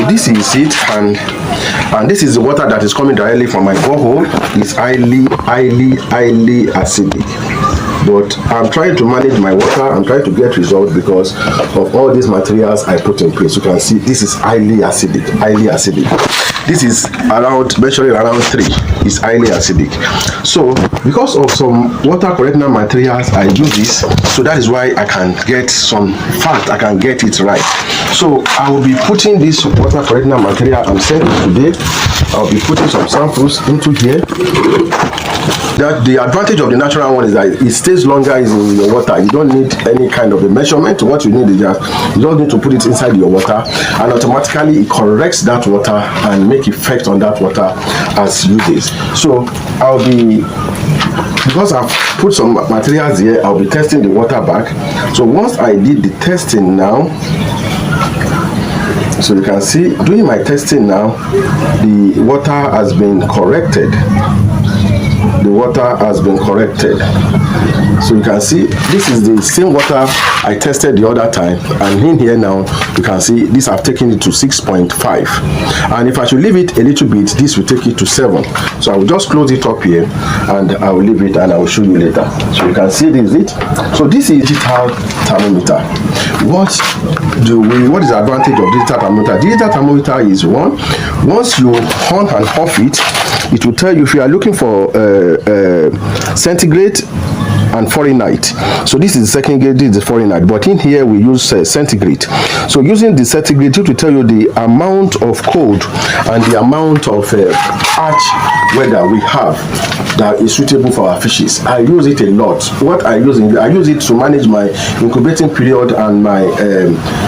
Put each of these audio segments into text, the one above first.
this is it, and this is the water that is coming directly from my borehole. It's highly acidic. But I'm trying to manage my water. I'm trying to get results because of all these materials I put in place. You can see this is highly acidic. This is measuring around 3. It's highly acidic. So because of some water correctional materials, I do this. So that is why I can get some fact. I can get it right. So I will be putting this water correctional material I'm sending today. I'll be putting some samples into here. The advantage of the natural one is that it stays longer in your water. You don't need any kind of a measurement. What you need is just you don't need to put it inside your water, and automatically it corrects that water and make effect on that water as you use. So I'll be, because I've put some materials here, I'll be testing the water back. So once I did the testing now, so you can see doing my testing now, the water has been corrected. The water has been corrected. So you can see this is the same water I tested the other time, and in here now you can see this I've taken it to 6.5, and if I should leave it a little bit, this will take it to 7. So I will just close it up here and I will leave it, and I will show you later. So you can see this is it. So this is digital thermometer. What is the advantage of digital thermometer? Digital thermometer is once you on and off it, it will tell you if you are looking for centigrade and Fahrenheit. So this is centigrade, this is Fahrenheit, but in here we use centigrade. So using the centigrade, it will tell you the amount of cold and the amount of harsh weather we have that is suitable for our fishes. I use it a lot. What I use it to manage my incubating period and my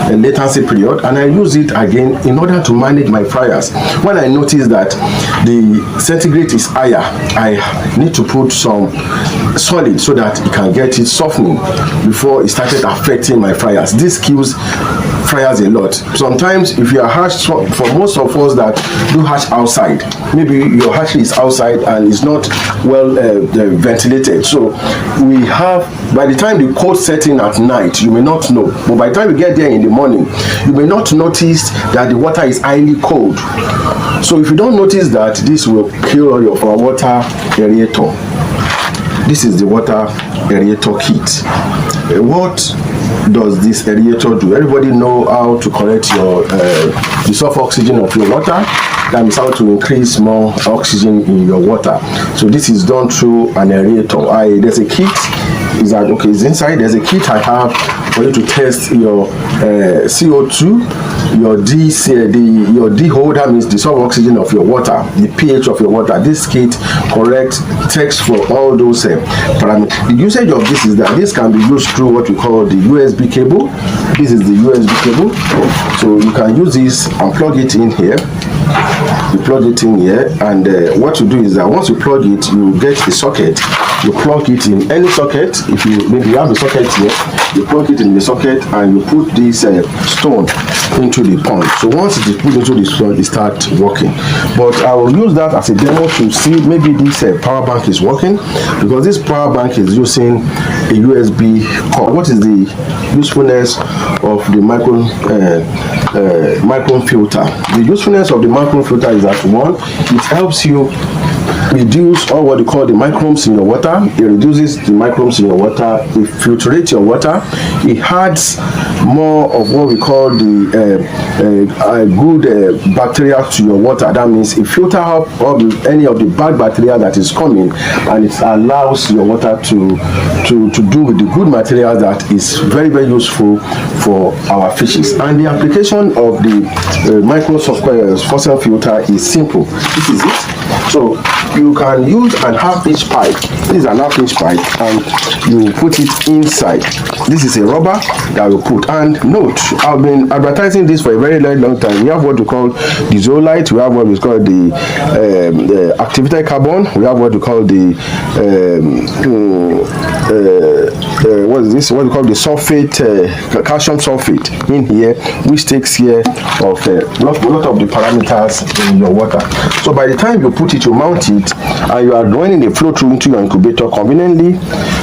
latency period, and I use it again in order to manage my fryers. When I notice that the centigrade is higher, I need to put some solid so that it can get it softening before it started affecting my fryers. This kills fryers a lot. Sometimes if you are hatched, for most of us that do hatch outside, maybe your hatchery is outside and it's not well ventilated, so we have, by the time the cold setting at night, you may not know, but by the time you get there in the morning, you may not notice that the water is highly cold. So if you don't notice that, this will kill all your water aerator. This is the water aerator kit. What does this aerator do? Everybody know how to correct your the soft oxygen of your water. That means how to increase more oxygen in your water. So this is done through an aerator. There's a kit. Is that okay? It's inside. There's a kit I have for you to test your CO2, your your D holder, means the soft oxygen of your water, the pH of your water. This kit checks for all those parameters. The usage of this is that this can be used through what we call the USB cable. This is the USB cable. So you can use this and plug it in here. You plug it in here, and what you do is that once you plug it, you get the socket. You plug it in any socket. If you maybe have the socket here, you plug it in the socket and you put this stone into the pond. So once it is put into the stone, it starts working. But I will use that as a demo to see maybe this power bank is working, because this power bank is using a USB cord. What is the usefulness of the micron filter? The usefulness of the micron filter is that, one, it helps you reduce all what you call the microbes in your water. It reduces the microbes in your water. It filtrates your water. It adds more of what we call the good bacteria to your water. That means it filters out any of the bad bacteria that is coming, and it allows your water to do with the good material that is very, very useful for our fishes. And the application of the fossil filter is simple. This is it. So you can use an half-inch pipe. This is an half-inch pipe, and you put it inside. This is a rubber that we put. And note, I've been advertising this for a very, very long time. We have what we call the zeolite. We have what we call the activated carbon. We have what we call the what is this? What we call the sulfate, calcium sulfate in here, which takes care of a lot of the parameters in your water. So by the time you put it, you mount it, it, and you are running a flow through into your incubator conveniently,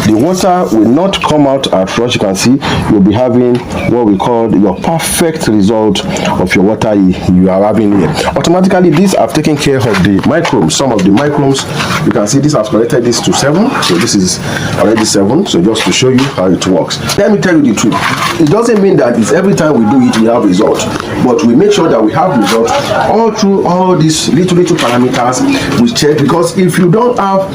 the water will not come out at rush. You can see you'll be having what we call your perfect result of your water you are having here. Automatically, these have taken care of the microbes. Some of the microbes, you can see this has connected this to 7, so this is already 7. So just to show you how it works, let me tell you the truth. It doesn't mean that it's every time we do it we have results, but we make sure that we have results all through all these little parameters we check, because if you don't have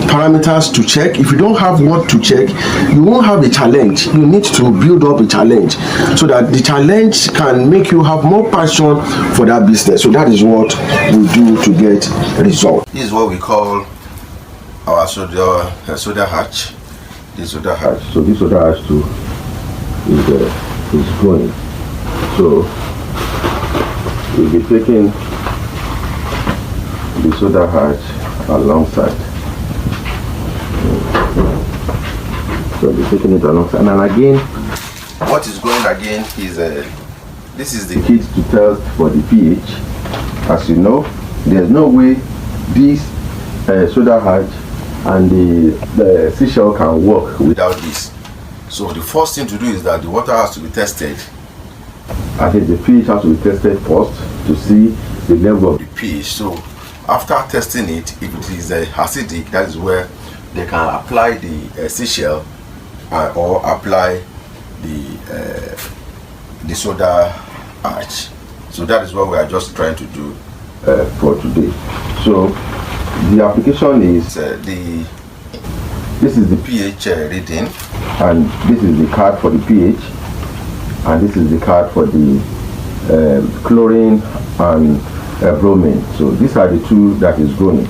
parameters to check, if you don't have what to check, you won't have a challenge. You need to build up a challenge so that the challenge can make you have more passion for that business. So that is what we do to get results. This is what we call our soda hatch. This soda hatch. So this soda hatch too is growing. So we'll be taking the soda hatch alongside. So we'll be taking it alongside. And again, what is going again is this is the kit to test for the pH. As you know, there's no way this soda hatch and the seashell can work without this. So the first thing to do is that the water has to be tested. I think the pH has to be tested first to see the level of the pH. So after testing it, if it is acidic, that is where they can apply the seashell or apply the soda hatch. So that is what we are just trying to do for today. So the application is this is the pH reading, and this is the card for the pH, and this is the card for the chlorine and bromine. So these are the two that is going.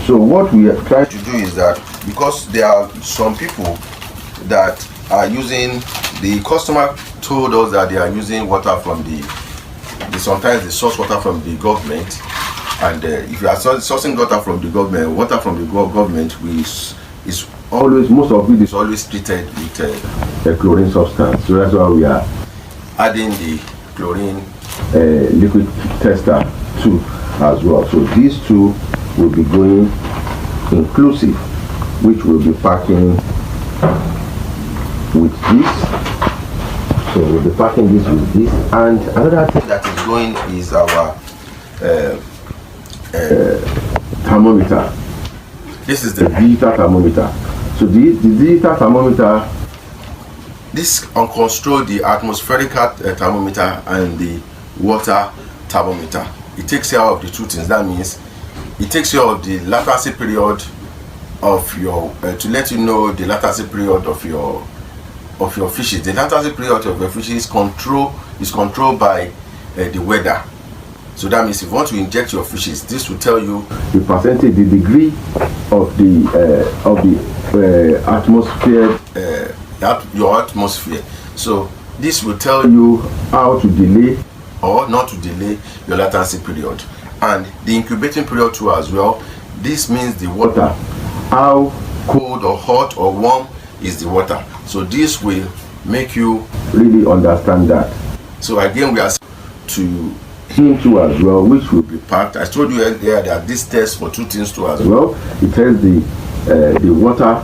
So what we are trying to do is that, because there are some people that are using, the customer told us that they are using water from the sometimes the source water from the government, and if you are sourcing water from the government, is always, most of it is always treated with a chlorine substance. So that's why we are adding the chlorine liquid tester too as well. So these two will be going inclusive, which will be packing with this. So we'll be packing this with this. And another thing that is going is our thermometer. This is the digital thermometer. So the digital thermometer, this controls the atmospheric thermometer and the water thermometer. It takes care of the two things. That means it takes care of the latency period of your to let you know the latency period of your fishes. The latency period of your fishes is controlled by the weather. So that means if you want to inject your fishes, this will tell you the percentage, the degree of the atmosphere, your atmosphere. So this will tell you how to delay or not to delay your latency period, and the incubating period too as well. This means the water, how cold or hot or warm is the water. So this will make you really understand that. So again, we are to into as well, which will be packed. I told you earlier that this test for two things too as well. It tells the water,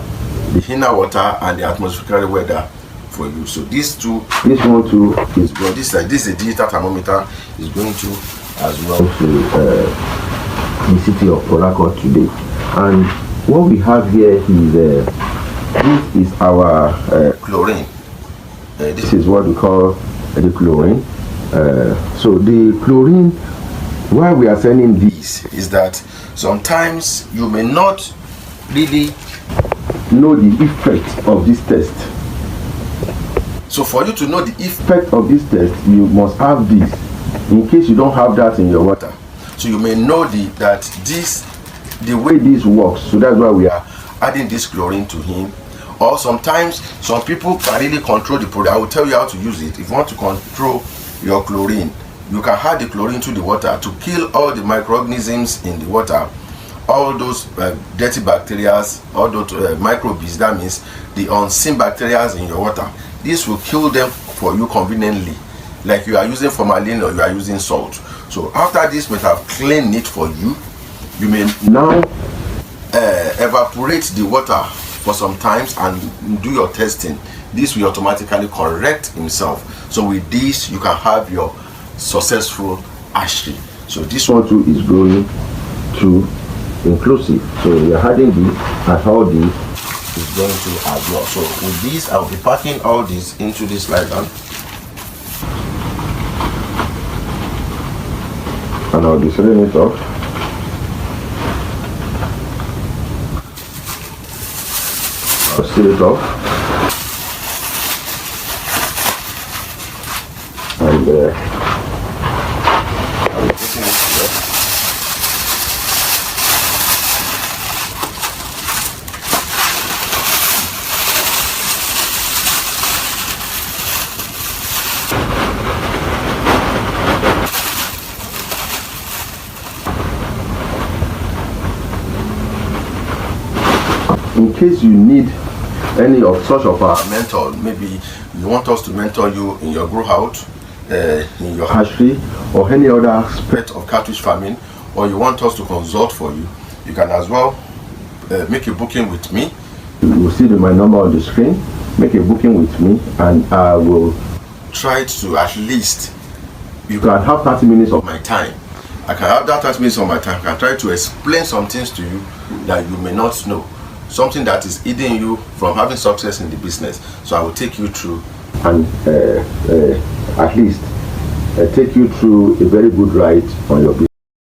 the inner water, and the atmospheric weather for you. So these two, this one too is going. This is a digital thermometer is going to as well to the city of Port Harcourt today. And what we have here is this is our chlorine. This is what we call the chlorine. So the chlorine, why we are sending this is that sometimes you may not really know the effect of this test. So for you to know the effect of this test, you must have this, in case you don't have that in your water. So you may know the way this works. So that's why we are adding this chlorine to him. Or sometimes some people can really control the product. I will tell you how to use it. If you want to control your chlorine, you can add the chlorine to the water to kill all the microorganisms in the water, all those dirty bacteria, all those microbes. That means the unseen bacteria in your water. This will kill them for you conveniently, like you are using formalin or you are using salt. So after this we have cleaned it for you, you may now evaporate the water for some times and do your testing, this will automatically correct himself. So with this, you can have your successful hatchery. So this one too is going to inclusive. So we are adding this, and all this is going to as well. So with this, I'll be packing all this into this nylon, and I'll be setting it off. I'll seal it off, and I'll be putting it here. In case you need any of such of our mentor, maybe you want us to mentor you in your grow out, in your hatchery, or any other aspect of catfish farming, or you want us to consult for you, you can as well make a booking with me. You will see my number on the screen. Make a booking with me, and I will try to, at least you can have 30 minutes of my time. I can have that 30 minutes of my time. I can try to explain some things to you that you may not know, something that is hidden you from having success in the business. So I will take you through, and at least take you through a very good ride on your business.